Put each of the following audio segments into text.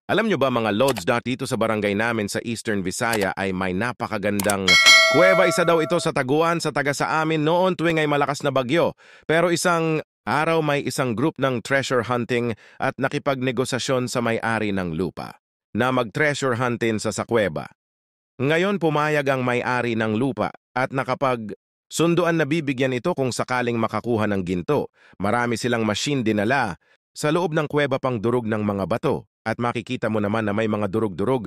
Alam nyo ba mga Lods, dito sa barangay namin sa Eastern Visaya ay may napakagandang kuweba. Isa daw ito sa taguan sa taga sa amin noon tuwing ay malakas na bagyo. Pero isang araw may isang group ng treasure hunting at nakipagnegosasyon sa may-ari ng lupa na mag-treasure hunting sa kuweba. Ngayon pumayag ang may-ari ng lupa at sunduan na bibigyan ito kung sakaling makakuha ng ginto. Marami silang machine dinala sa loob ng kuweba pang durog ng mga bato at makikita mo naman na may mga durog-durog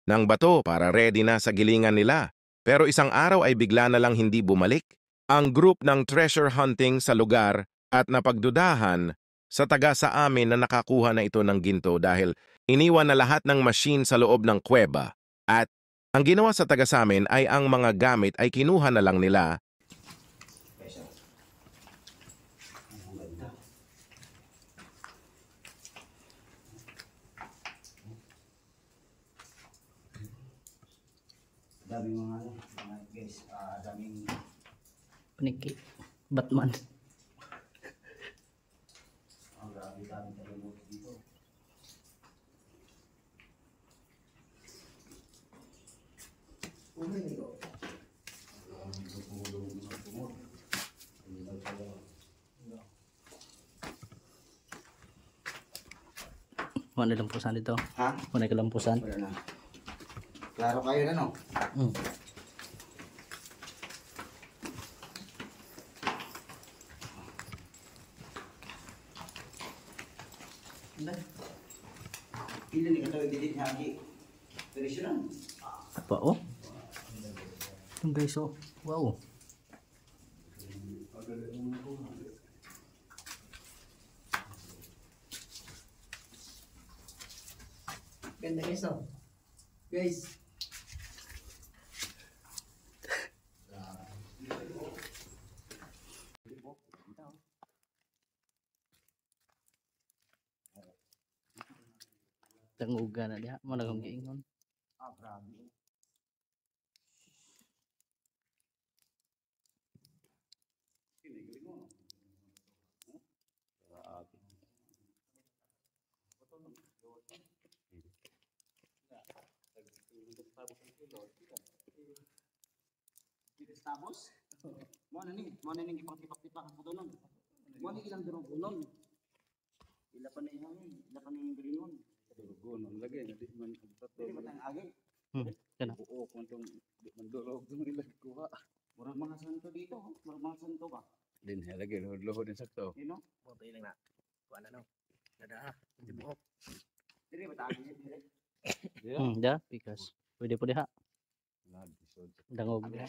ng bato para ready na sa gilingan nila. Pero isang araw ay bigla na lang hindi bumalik ang group ng treasure hunting sa lugar at napagdudahan sa taga sa amin na nakakuha na ito ng ginto dahil iniwan na lahat ng machine sa loob ng kuweba at ang ginawa sa taga sa amin ay ang mga gamit ay kinuha na lang nila. Daming mga guys, daming Paniki. Batman. daming talaga dito. Okay nito. Wala na lampusan dito. Ha? Wala ka lampusan. Wala na. Klaro kayo na, no? Pila ni katawag didit haji. Pero siya lang. Apa oh? Itong guys oh. Wow. Ganda guys oh. Guys. Tanguga na diha. Mo nagong giingon. Grabe. Tapos, mo na ning ipak-tipak ko doon. Mo ni ilang durog unon. Ila pa na yung gringon. Durugon lagi na di man pagtato. Di man agi. Kana. Oo, kung man durog dum ilang kuha. Murag mga santo dito, murag mga santo ba? Din lagi lohod din sakto. You know? Boto lang na. Kuha na no. Nada. Hindi buhok. Dili ba tayo dire? Da, because pwede po diha. Dangog diha.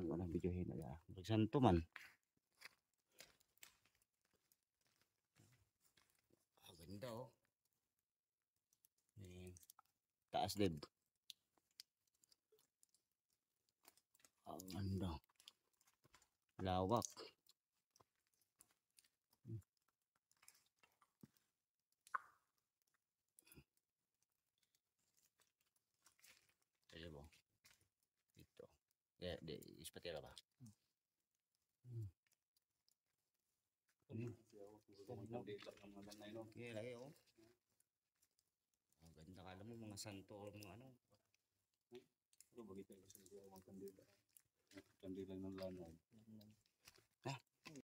Wala videohin na. Murag santo man. Ganda oh. Taas din. Ang ganda. Lawak. Ayan mo. Dito. Ispatira ba? Okay, lagi oh. Ang ganda, kala mo mga santo o mga ano. Ito bagay tayo sa mga kandila. Kandila ng lanad.